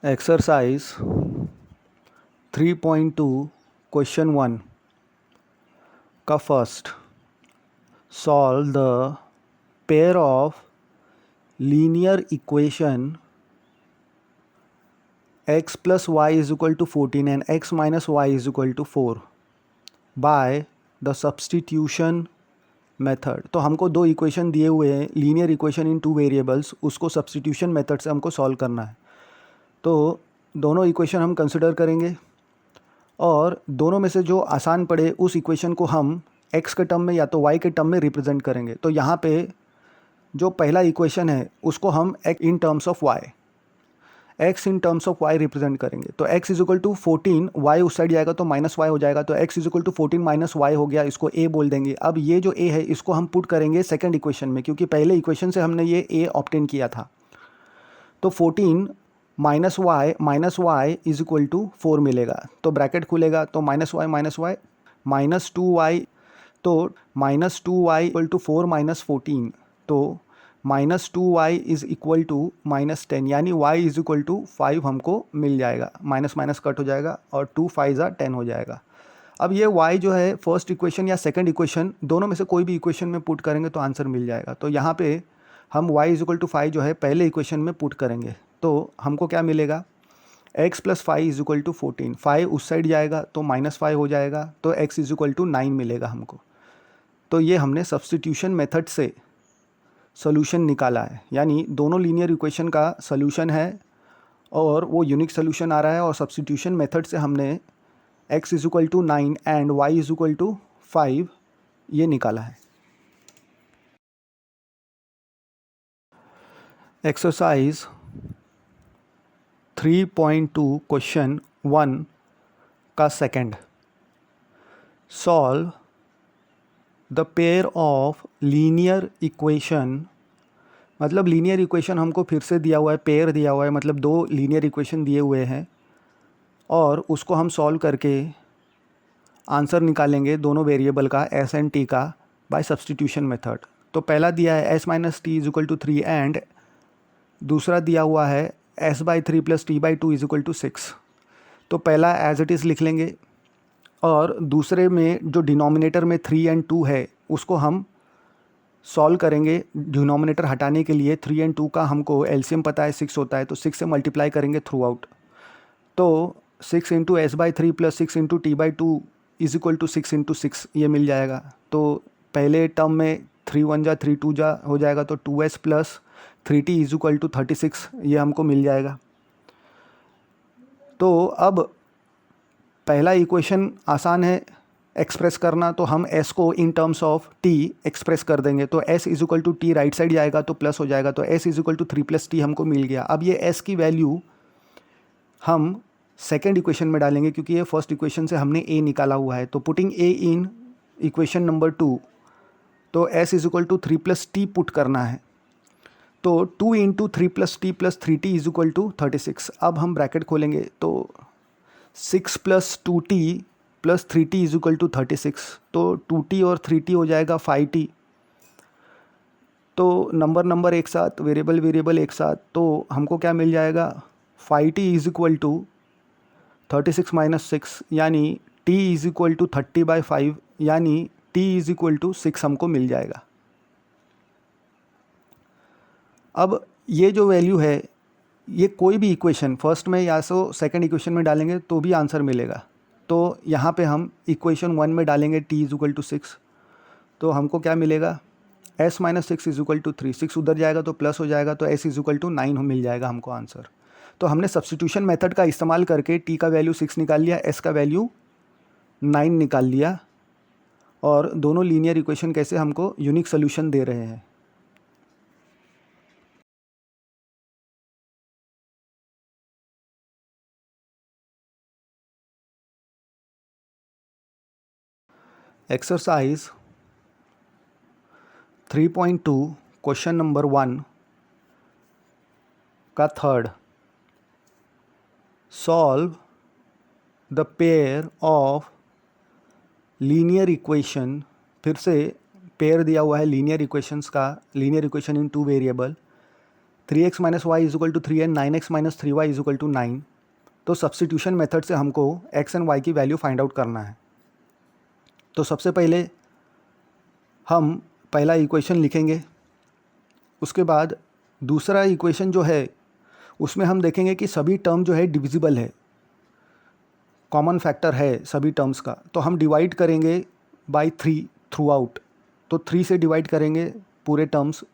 Exercise 3.2 question 1 का first solve the pair of linear equation x plus y is equal to 14 and x minus y is equal to 4 by the substitution method. तो हमको दो equation दिए हुए हैं, linear equation in two variables, उसको substitution method से हमको solve करना है। तो दोनों इक्वेशन हम कंसिडर करेंगे और दोनों में से जो आसान पड़े उस इक्वेशन को हम x के टर्म में या तो y के टर्म में रिप्रेजेंट करेंगे। तो यहाँ पे जो पहला इक्वेशन है उसको हम x in terms of y represent करेंगे। तो x is equal to 14, y उस साइड जाएगा तो माइनस वाई हो जाएगा, तो x is equal to 14 minus y हो गया, इसको a बोल देंगे। अब ये जो a है इसको हम पुट करेंगे सेकेंड इक्वेशन में, क्योंकि पहले इक्वेशन से हमने ये a ऑब्टेन किया था। तो 14 minus y is equal to 4 मिलेगा, तो ब्रैकेट खुलेगा, तो माइनस वाई माइनस 2y, तो minus 2y equal to 4 minus 14, तो minus 2y is equal to minus 10, यानी y इज इक्वल टू 5 हमको मिल जाएगा। माइनस माइनस कट हो जाएगा और 2 5 10 हो जाएगा। अब ये y जो है फर्स्ट इक्वेशन या सेकंड इक्वेशन दोनों में से कोई भी इक्वेशन में पुट करेंगे तो आंसर मिल जाएगा। तो यहाँ पे हम y इज इक्वल टू 5 जो है पहले इक्वेशन में पुट करेंगे, तो हमको क्या मिलेगा, x plus 5 is equal to 14, 5 उस साइड जाएगा तो माइनस 5 हो जाएगा, तो x इज इक्वल टू 9 मिलेगा हमको। तो ये हमने सब्सटीट्यूशन मेथड से सोल्यूशन निकाला है, यानी दोनों लीनियर इक्वेशन का सोल्यूशन है और वो यूनिक सोल्यूशन आ रहा है, और सब्सटीट्यूशन मेथड से हमने x is equal to 9 and y is equal to 5 ये निकाला है। एक्सरसाइज 3.2 क्वेश्चन 1 का second solve the pair of linear equation, मतलब लीनियर इक्वेशन हमको फिर से दिया हुआ है, पेयर दिया हुआ है, मतलब दो लीनियर इक्वेशन दिए हुए हैं और उसको हम सॉल्व करके आंसर निकालेंगे दोनों वेरिएबल का s एंड t का बाय सब्सटीट्यूशन मेथड। तो पहला दिया है s minus t is equal to 3 and दूसरा दिया हुआ है s by 3 plus t by 2 is equal to 6। तो पहला एज इट इज़ लिख लेंगे और दूसरे में जो डिनोमिनेटर में 3 एंड 2 है उसको हम सॉल्व करेंगे। डिनोमिनेटर हटाने के लिए 3 एंड 2 का हमको एलसीएम पता है 6 होता है, तो 6 से मल्टीप्लाई करेंगे थ्रू आउट। तो 6 into s by 3 plus 6 into t by 2 is equal to 6 into 6 ये मिल जाएगा। तो पहले टर्म में 3 1 जा 3 2 जा हो जाएगा, तो 2s plus 3t is equal to 36 ये हमको मिल जाएगा। तो अब पहला इक्वेशन आसान है एक्सप्रेस करना, तो हम s को in terms of t express कर देंगे। तो s is equal to t right side जाएगा तो प्लस हो जाएगा, तो s is equal to 3 plus t हमको मिल गया। अब ये s की वैल्यू हम सेकेंड इक्वेशन में डालेंगे, क्योंकि ये फर्स्ट इक्वेशन से हमने a निकाला हुआ है। तो putting a in equation number 2, तो s is equal to 3 plus t put करना है, तो 2 into 3 plus t plus 3t is equal to 36। अब हम ब्रैकेट खोलेंगे, तो 6 plus 2t plus 3t is equal to 36, तो 2t और 3t हो जाएगा 5t। तो नंबर एक साथ, वेरिएबल एक साथ, तो हमको क्या मिल जाएगा, 5t is equal to 36 minus 6, यानी t इज इक्वल टू 30/5, यानी t इज इक्वल टू 6 हमको मिल जाएगा। अब ये जो वैल्यू है ये कोई भी इक्वेशन फर्स्ट में या सो सेकंड इक्वेशन में डालेंगे तो भी आंसर मिलेगा। तो यहाँ पे हम इक्वेशन 1 में डालेंगे t इज इक्वल टू 6, तो हमको क्या मिलेगा, s minus 6 is equal to 3, 6 उधर जाएगा तो प्लस हो जाएगा, तो s इज इक्वल टू 9 मिल जाएगा हमको आंसर। तो हमने सब्सटीट्यूशन मेथड का इस्तेमाल करके t का वैल्यू 6 निकाल लिया, s का वैल्यू 9 निकाल लिया, और दोनों लीनियर इक्वेशन कैसे हमको यूनिक सोल्यूशन दे रहे हैं। एक्सरसाइज 3.2 क्वेश्चन नंबर 1 का third solve the pair of linear equation, फिर से पेयर दिया हुआ है लीनियर इक्वेशंस का, linear equation in two variable 3x minus y is equal to 3 and 9x minus 3y is equal to 9। तो substitution method से हमको x एंड y की वैल्यू फाइंड आउट करना है। तो सबसे पहले हम पहला इक्वेशन लिखेंगे, उसके बाद दूसरा इक्वेशन जो है उसमें हम देखेंगे कि सभी टर्म जो है डिविजिबल है, कॉमन फैक्टर है सभी टर्म्स का। तो हम डिवाइड करेंगे बाय 3 थ्रू आउट। तो 3 से डिवाइड करेंगे पूरे टर्म्स,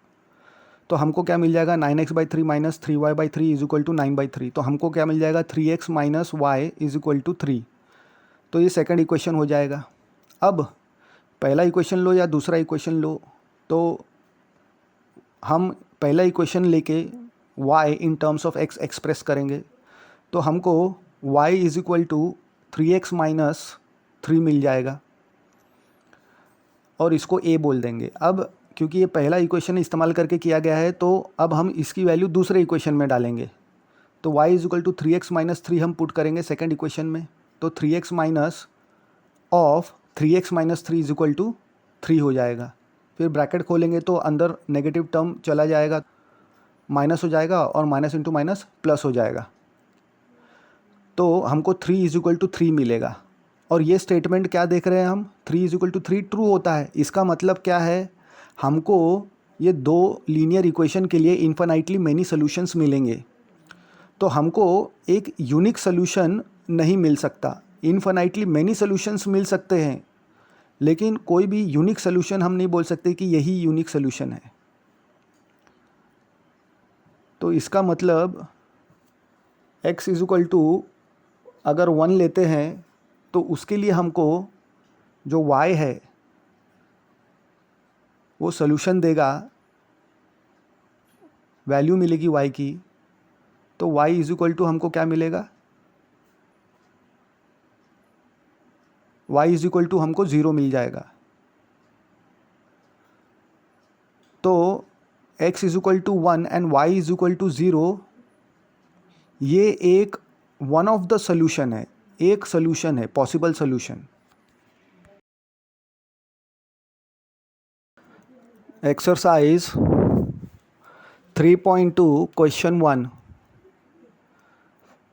तो हमको क्या मिल जाएगा 9x/3 minus 3y/3 is equal to 9/3। तो हमको क्या मिल जाएगा 3x minus y is equal to 3। तो ये सेकंड इक्वेशन हो जाएगा। अब पहला इक्वेशन लो या दूसरा इक्वेशन लो, तो हम पहला इक्वेशन लेके y in terms of x express करेंगे। तो हमको y is equal to 3x minus 3 मिल जाएगा और इसको a बोल देंगे। अब क्योंकि ये पहला इक्वेशन इस्तेमाल करके किया गया है, तो अब हम इसकी वैल्यू दूसरे इक्वेशन में डालेंगे। तो y is equal to 3x minus 3 हम पुट करेंगे सेकंड इक्वेशन में। तो 3x minus of 3x minus 3 is equal to 3 हो जाएगा। फिर ब्रैकेट खोलेंगे तो अंदर नेगेटिव टर्म चला जाएगा, माइनस हो जाएगा और माइनस इंटू माइनस प्लस हो जाएगा। तो हमको 3 इज इक्वल टू 3 मिलेगा। और ये स्टेटमेंट क्या देख रहे हैं हम, 3 इज इक्वल टू 3 ट्रू होता है। इसका मतलब क्या है, हमको ये दो लीनियर इक्वेशन के लिए इन्फिनाइटली मेनी सोल्यूशंस मिलेंगे। तो हमको एक यूनिक सोल्यूशन नहीं मिल सकता। इन्फिनाइटली मेनी सोल्यूशंस मिल सकते हैं, लेकिन कोई भी यूनिक सोल्यूशन हम नहीं बोल सकते कि यही यूनिक सोल्यूशन है। तो इसका मतलब x इज इक्वल टू अगर 1 लेते हैं तो उसके लिए हमको जो y है वो सोल्यूशन देगा, वैल्यू मिलेगी y की। तो y इज इक्वल टू हमको क्या मिलेगा, y इज इक्वल टू हमको 0 मिल जाएगा। तो x is equal to 1 and y is equal to 0, ये एक वन ऑफ द सोल्यूशन है, एक सोल्यूशन है, पॉसिबल सोल्यूशन। एक्सरसाइज 3.2 क्वेश्चन 1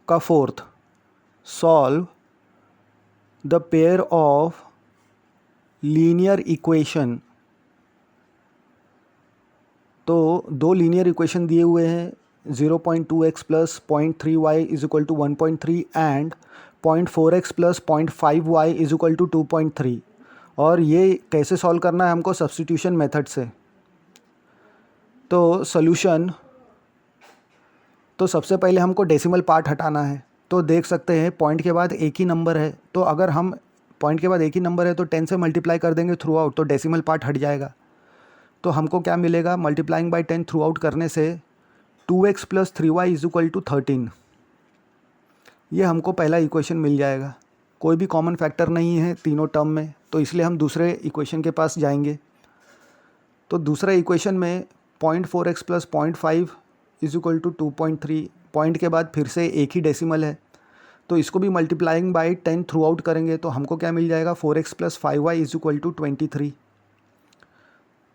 का fourth, solve the pair of linear equation. तो दो लीनियर इक्वेशन दिए हुए हैं, 0.2x plus 0.3y is equal to 1.3 and 0.4x plus 0.5y is equal to 2.3। और ये कैसे सॉल्व करना है हमको, सब्स्टिट्यूशन मेथड से। तो सॉल्यूशन, तो सबसे पहले हमको डेसिमल पार्ट हटाना है। तो देख सकते हैं पॉइंट के बाद एक ही नंबर है, तो अगर हम पॉइंट के बाद एक ही नंबर है तो 10 से मल्टीप्लाई कर देंगे थ्रू आउट, तो डेसिमल पार्ट हट जाएगा। तो हमको क्या मिलेगा, मल्टीप्लाइंग बाय 10 थ्रू आउट करने से 2x plus 3y is equal to 13। ये हमको पहला इक्वेशन मिल जाएगा। कोई भी कॉमन फैक्टर नहीं है तीनों टर्म में, तो इसलिए हम दूसरे इक्वेशन के पास जाएंगे। तो दूसरे इक्वेशन में 0.4x plus 0.5 is equal to 2.3, point के बाद फिर से एक ही डेसिमल है, तो इसको भी मल्टीप्लाइंग बाय 10 थ्रू आउट करेंगे तो हमको क्या मिल जाएगा, 4x plus 5y is equal to 23।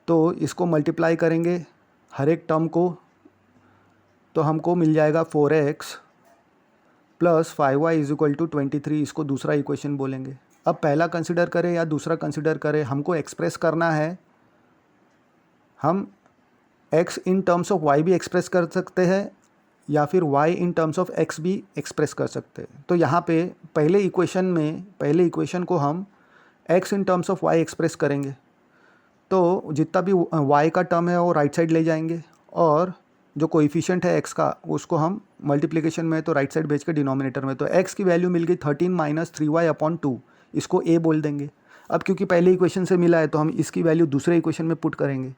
तो इसको मल्टीप्लाई करेंगे हर एक टर्म को, तो हमको मिल जाएगा 4x plus 5y is equal to 23। इसको दूसरा इक्वेशन बोलेंगे। अब पहला कंसिडर करें या दूसरा कंसिडर करें, हमको एक्सप्रेस करना है। हम x in terms of y भी एक्सप्रेस कर सकते हैं या फिर y in terms of x भी एक्सप्रेस कर सकते हैं। तो यहाँ पे पहले इक्वेशन को हम x in terms of y express करेंगे। तो जितना भी y का टर्म है वो राइट साइड ले जाएंगे, और जो कोएफिशिएंट है x का उसको हम मल्टीप्लिकेशन में तो राइट साइड भेज के डिनोमिनेटर में। तो x की वैल्यू मिल गई 13 माइनस 3y अपॉन 2, इसको a बोल देंगे। अब क्योंकि पहले इक्वेशन से मिला है तो हम इसकी वैल्यू दूसरे इक्वेशन में पुट करेंगे।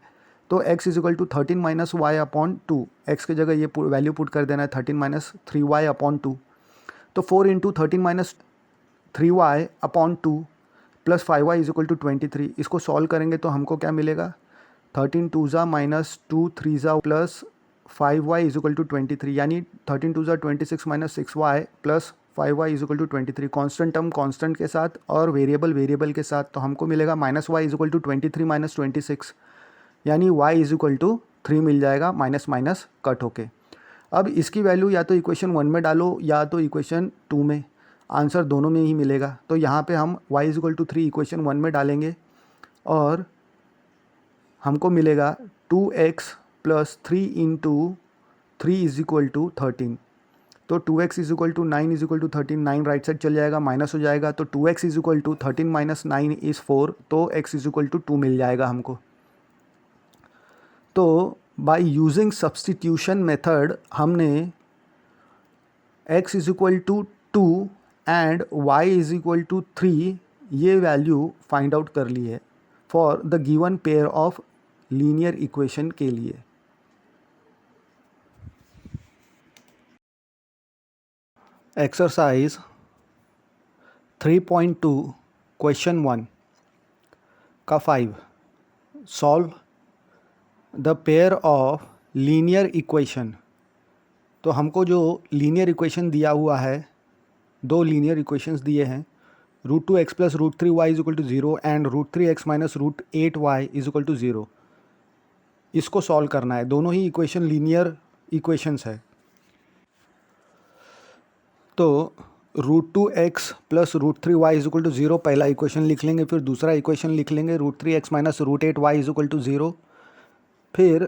तो x is equal to 13 minus y upon 2, x की जगह ये वैल्यू पुट कर देना है 13 माइनस 3y अपॉन 2। तो 4 into 13 minus 3y upon 2 plus 5y is equal to 23। इसको सॉल्व करेंगे तो हमको क्या मिलेगा, 13 टू ज़ा माइनस 2 3 ज़ा plus 5y is equal to 23, यानी 13 टू ज़ा 26 minus 6y plus 5y is equal to 23। Constant term constant के साथ और वेरिएबल के साथ, तो हमको मिलेगा minus y is equal to 23 minus 26, यानी y इज इक्वल टू 3 मिल जाएगा, माइनस माइनस कट होके। अब इसकी वैल्यू या तो इक्वेशन 1 में डालो या तो इक्वेशन 2 में, आंसर दोनों में ही मिलेगा। तो यहाँ पे हम y इज़ टू 3 इक्वेशन 1 में डालेंगे और हमको मिलेगा 2x plus 3 into 3 is equal to 13। तो 2x is equal to 9 is equal to 13, 9 right side चल जाएगा, माइनस हो जाएगा। तो 2x is equal to 13 minus 9 is 4, तो x इज इक्वल टू 2 मिल जाएगा हमको। तो बाय यूजिंग सब्स्टिट्यूशन मेथड हमने x is equal to 2 and y is equal to 3 ये वैल्यू फाइंड आउट कर ली है for the given pair of linear equation के लिए। एक्सरसाइज 3.2 क्वेश्चन 1 का 5 solve the pair of linear equation. तो हमको जो लीनियर इक्वेशन दिया हुआ है, दो लीनियर इक्वेशंस दिए हैं, √2x plus √3y is equal to 0 and √3x minus √8y is equal to 0। इसको सॉल्व करना है। दोनों ही इक्वेशन लीनियर इक्वेशंस है। तो √2x plus √3y is equal to 0 पहला इक्वेशन लिख लेंगे, फिर दूसरा इक्वेशन लिख लेंगे √3x minus √8y is equal to 0। फिर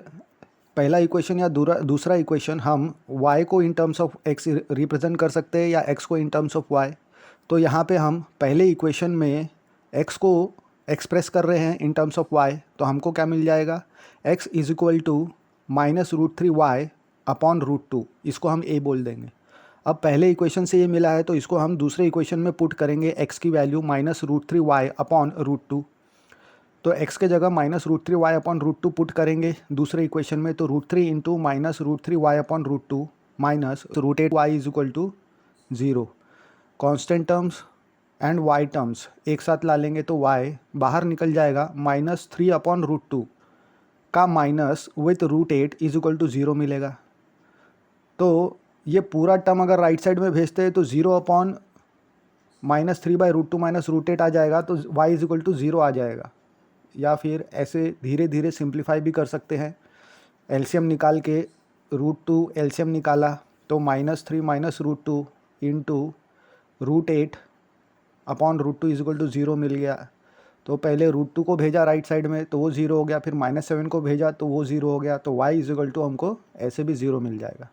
पहला इक्वेशन या दूसरा इक्वेशन हम y को in terms of x represent कर सकते हैं या x को इन टर्म्स ऑफ y। तो यहाँ पे हम पहले इक्वेशन में x को एक्सप्रेस कर रहे हैं इन टर्म्स ऑफ y, तो हमको क्या मिल जाएगा, x is equal to minus √3y upon √2, इसको हम a बोल देंगे। अब पहले इक्वेशन से ये मिला है तो इसको हम दूसरे इक्वेशन में पुट करेंगे, x की वैल्यू माइनस √3y अपॉन √2। तो x के जगह माइनस √3y अपॉन √2 पुट करेंगे दूसरे इक्वेशन में, तो √3 into minus √3y upon √2 minus √8y is equal to 0। Constant terms and y terms एक साथ ला लेंगे तो y बाहर निकल जाएगा, माइनस 3 अपॉन √2 का minus with √8 is equal to 0 मिलेगा। तो ये पूरा टर्म अगर राइट साइड में भेजते हैं तो 0 अपॉन माइनस 3 बाई √2 माइनस √8 आ जाएगा, तो y इज इक्वल टू 0 आ जाएगा। या फिर ऐसे धीरे धीरे सिंप्लीफाई भी कर सकते हैं। एलसीएम निकाल के √2 एलसीएम निकाला तो minus 3 minus √2 into √8 upon √2 is equal to 0 मिल गया। तो पहले √2 को भेजा राइट साइड में तो वो 0 हो गया, फिर -7 को भेजा तो वो 0 हो गया। तो y इज इक्वल टू हमको ऐसे भी 0 मिल जाएगा।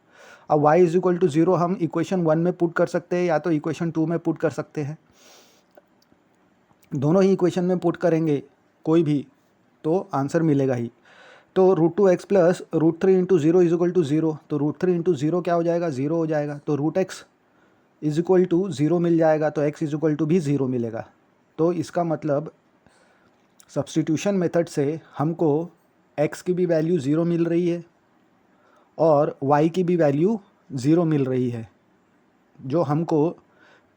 अब y इज इक्वल टू 0 हम इक्वेशन 1 में पुट कर सकते हैं या तो इक्वेशन 2 में पुट कर सकते हैं। दोनों ही इक्वेशन में पुट करेंगे कोई भी तो आंसर मिलेगा ही। तो √2x plus √3 into 0 is equal to 0, तो √3 इंटू 0 क्या हो जाएगा, 0 हो जाएगा। तो √x इज इक्वल टू 0 मिल जाएगा, तो x इज इक्वल टू भी 0 मिलेगा। तो इसका मतलब सब्स्टिट्यूशन मेथड से हमको x की भी वैल्यू 0 मिल रही है और y की भी वैल्यू 0 मिल रही है। जो हमको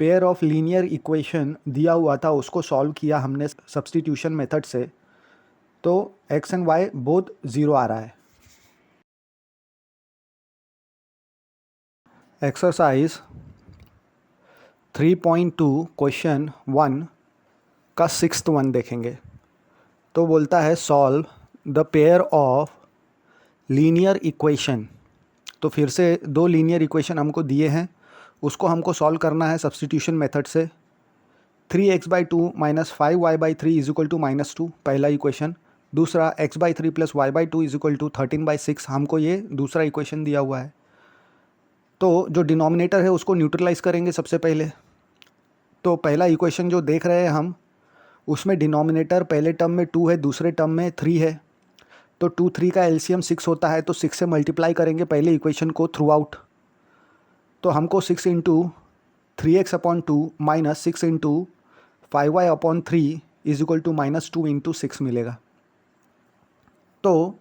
पेयर ऑफ लीनियर इक्वेशन दिया हुआ था उसको सॉल्व किया हमने सब्स्टिट्यूशन मेथड से, तो x एंड y बोथ 0 आ रहा है। एक्सरसाइज 3.2 क्वेश्चन 1 का 6th वन देखेंगे। तो बोलता है solve the pair of linear equation. तो फिर से दो लीनियर इक्वेशन हमको दिए हैं, उसको हमको सॉल्व करना है सब्स्टिट्यूशन मेथड से। 3x/2 minus 5y/3 is equal to -2 पहला इक्वेशन। दूसरा x/3 plus y/2 is equal to 13/6, हमको ये दूसरा इक्वेशन दिया हुआ है। तो जो डिनोमिनेटर है उसको न्यूट्रलाइज करेंगे सबसे पहले। तो पहला इक्वेशन जो देख रहे हैं हम, उसमें डिनोमिनेटर पहले टर्म में 2 है, दूसरे टर्म में 3 है। तो 2 3 का एलसीएम 6 होता है, तो 6 से मल्टीप्लाई करेंगे पहले इक्वेशन को थ्रू आउट। तो हमको 6 into 3x upon 2 minus 6 into 5y upon 3 is equal to -2 into 6 मिलेगा। तो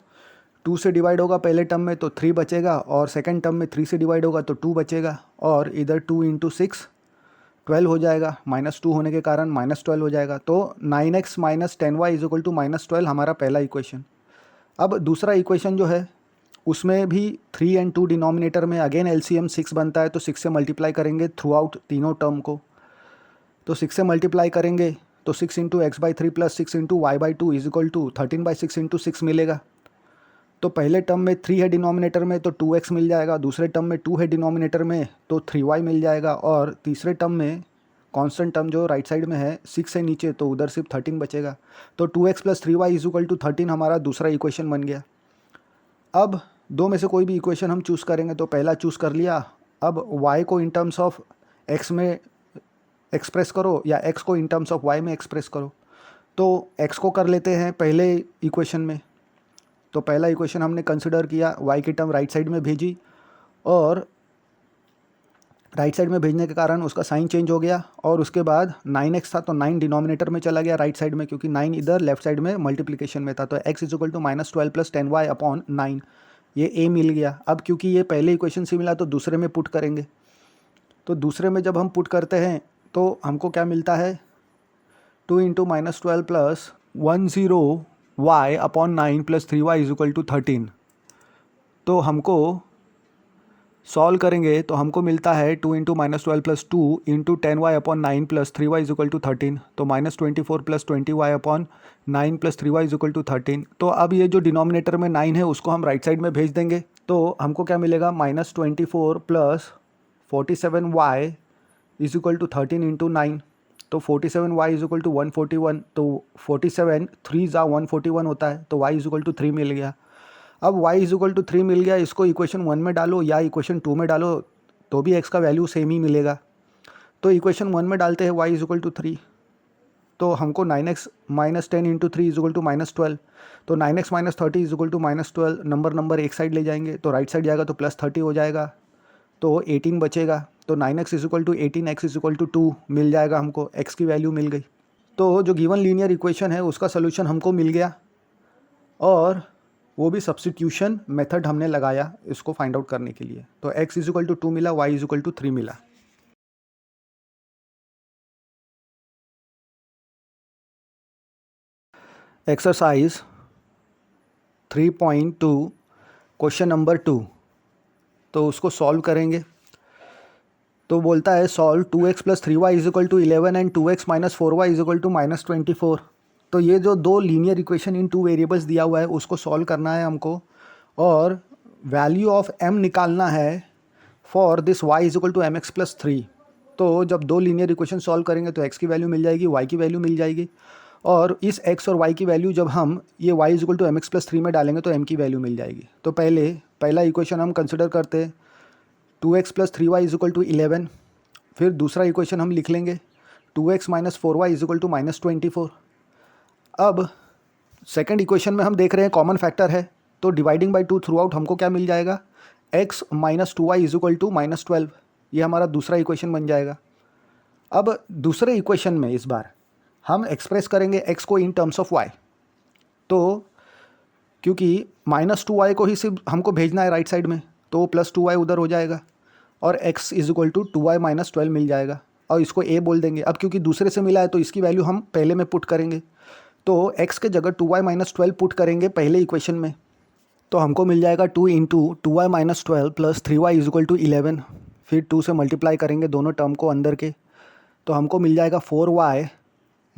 2 से डिवाइड होगा पहले टर्म में तो 3 बचेगा, और सेकंड टर्म में 3 से डिवाइड होगा तो 2 बचेगा, और इधर 2 इंटू 6 12 हो जाएगा, -2 होने के कारण -12 हो जाएगा। तो 9x minus 10y is equal to -12 हमारा पहला इक्वेशन। अब दूसरा इक्वेशन जो है उसमें भी 3 and 2 डिनोमिनेटर में अगेन एलसीएम 6 बनता है, तो 6 से मल्टीप्लाई करेंगे थ्रू आउट तीनों टर्म को। तो 6 से मल्टीप्लाई करेंगे तो 6 into x/3 plus 6 into y/2 is equal to 13/6 into 6 मिलेगा। तो पहले टर्म में 3 है डिनोमिनेटर में तो 2x मिल जाएगा, दूसरे टर्म में 2 है डिनोमिनेटर में तो 3y मिल जाएगा, और तीसरे टर्म में कांस्टेंट टर्म जो राइट साइड में है 6 है नीचे तो उधर सिर्फ 13 बचेगा। तो 2x + 3y = 13 हमारा दूसरा इक्वेशन बन गया। अब दो में से कोई भी इक्वेशन हम चूज़ करेंगे, तो पहला चूज़ कर लिया। अब y को इन टर्म्स ऑफ x में एक्सप्रेस करो या x को इन टर्म्स ऑफ y में एक्सप्रेस करो। तो x को कर लेते हैं पहले इक्वेशन में। तो पहला इक्वेशन हमने कंसिडर किया, y की टर्म राइट साइड में भेजी, और राइट साइड में भेजने के कारण उसका साइन चेंज हो गया, और उसके बाद 9x था तो 9 डिनोमिनेटर में चला गया राइट साइड में, क्योंकि 9 इधर लेफ्ट साइड में मल्टीप्लिकेशन में था। तो x = -12 + 10y/9 ये a मिल गया। अब क्योंकि ये पहले इक्वेशन से मिला तो दूसरे में पुट करेंगे। तो दूसरे में जब हम पुट करते हैं तो हमको क्या मिलता है, 2 × -12 + 10y/9 + 3y = 13। तो हमको सॉल्व करेंगे तो हमको मिलता है 2 × -12 + 2 × 10y/9 + 3y = 13। तो -24 + 20y/9 + 3y = 13। तो अब ये जो डिनोमिनेटर में 9 है उसको हम राइट साइड में भेज देंगे। तो हमको क्या मिलेगा, -24 + 47y = 13 × 9। तो 47y = 141। तो 47 3 × 141 होता है, तो y = 3 मिल गया। अब y = 3 मिल गया, इसको इक्वेशन 1 में डालो या इक्वेशन 2 में डालो तो भी x का वैल्यू सेम ही मिलेगा। तो इक्वेशन 1 में डालते हैं y = 3, तो हमको 9x - 10 × 3 = -12। तो 9x - 30 = -12। नंबर एक साइड ले जाएंगे तो राइट साइड जाएगा तो +30 हो जाएगा, तो 18 बचेगा। तो 9x = 18, x = 2 मिल जाएगा हमको, x की वैल्यू मिल गई। तो जो गिवन लीनियर इक्वेशन है उसका सोल्यूशन हमको मिल गया, और वो भी सब्स्टिट्यूशन मेथड हमने लगाया इसको फाइंड आउट करने के लिए। तो x = 2 मिला, y = 3 मिला। एक्सरसाइज 3.2 क्वेश्चन नंबर 2, तो उसको सॉल्व करेंगे। तो बोलता है solve 2x + 3y = 11 and 2x - 4y = -24। तो ये जो दो लीनियर इक्वेशन इन 2 वेरिएबल्स दिया हुआ है उसको सॉल्व करना है हमको, और वैल्यू ऑफ m निकालना है फॉर दिस y = mx + 3। तो जब दो लीनियर इक्वेशन सॉल्व करेंगे तो x की वैल्यू मिल जाएगी, y की वैल्यू मिल जाएगी, और इस x और y की वैल्यू जब हम ये y = mx + 3 में डालेंगे तो m की वैल्यू मिल जाएगी। तो पहला इक्वेशन हम कंसिडर करते हैं, 2x + 3y = 11। फिर दूसरा इक्वेशन हम लिख लेंगे 2x - 4y = -24। अब सेकंड इक्वेशन में हम देख रहे हैं कॉमन फैक्टर है, तो डिवाइडिंग बाय 2 थ्रू आउट हमको क्या मिल जाएगा, x - 2y = -12। ये हमारा दूसरा इक्वेशन बन जाएगा। अब दूसरे इक्वेशन में इस बार हम एक्सप्रेस करेंगे x को इन टर्म्स ऑफ y। तो क्योंकि -2y को ही सिर्फ हमको भेजना है राइट साइड में, तो +2y उधर हो जाएगा, और x = 2y - 12 मिल जाएगा, और इसको a बोल देंगे। अब क्योंकि दूसरे से मिला है तो इसकी वैल्यू हम पहले में पुट करेंगे। तो x के जगह 2y - 12 पुट करेंगे पहले इक्वेशन में, तो हमको मिल जाएगा 2 × 2y - 12 + 3y = 11। फिर 2 से मल्टीप्लाई करेंगे दोनों टर्म को अंदर के, तो हमको मिल जाएगा 4y -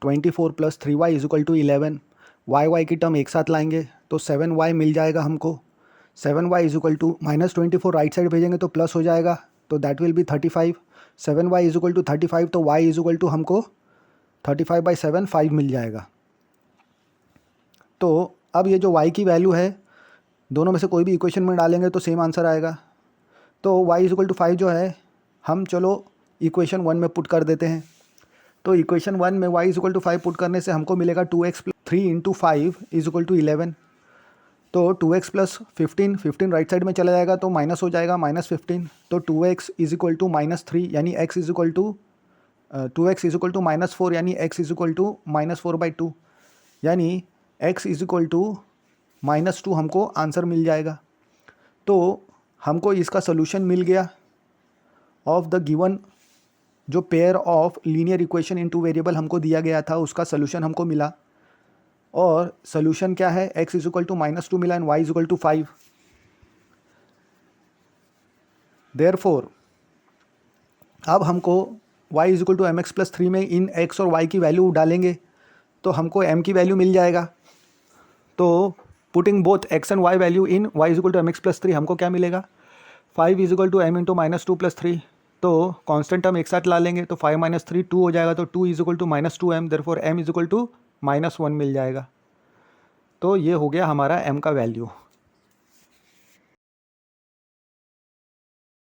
24 + 3y = 11। y की टर्म एक साथ लाएंगे तो 7y मिल जाएगा हमको। 7y = -24 राइट साइड भेजेंगे तो प्लस हो जाएगा, तो दैट विल बी 35। 7y = 35, तो y = हमको 35/7 5 मिल जाएगा। तो अब ये जो y की वैल्यू है दोनों में से कोई भी इक्वेशन में डालेंगे तो सेम आंसर आएगा। तो y = 5 जो है हम चलो इक्वेशन 1 में पुट कर देते हैं। तो इक्वेशन 1 में y = 5 पुट करने से हमको मिलेगा 2x + 3 × 5 = 11। तो 2x + 15 राइट साइड में चला जाएगा तो माइनस हो जाएगा, -15। तो 2x = -3 यानी x = 2x = -4 यानी x = -4/2, यानी x = -2 हमको आंसर मिल जाएगा। तो हमको इसका सोल्यूशन मिल गया ऑफ द गिवन जो pair of linear equation in 2 variable हमको दिया गया था उसका सोल्यूशन हमको मिला। और सोल्यूशन क्या है, x = -2 मिला एंड y = 5। देयरफॉर अब हमको y = mx + 3 में इन x और y की वैल्यू डालेंगे तो हमको m की वैल्यू मिल जाएगा। तो putting both x and y value in y is equal to mx+3 हमको क्या मिलेगा 5 is equal to m into -2+3 तो कांस्टेंट टर्म एक साथ ला लेंगे तो 5 - 3 2 हो जाएगा तो 2 is equal to -2m therefore m is equal to -1 मिल जाएगा। तो ये हो गया हमारा m का वैल्यू।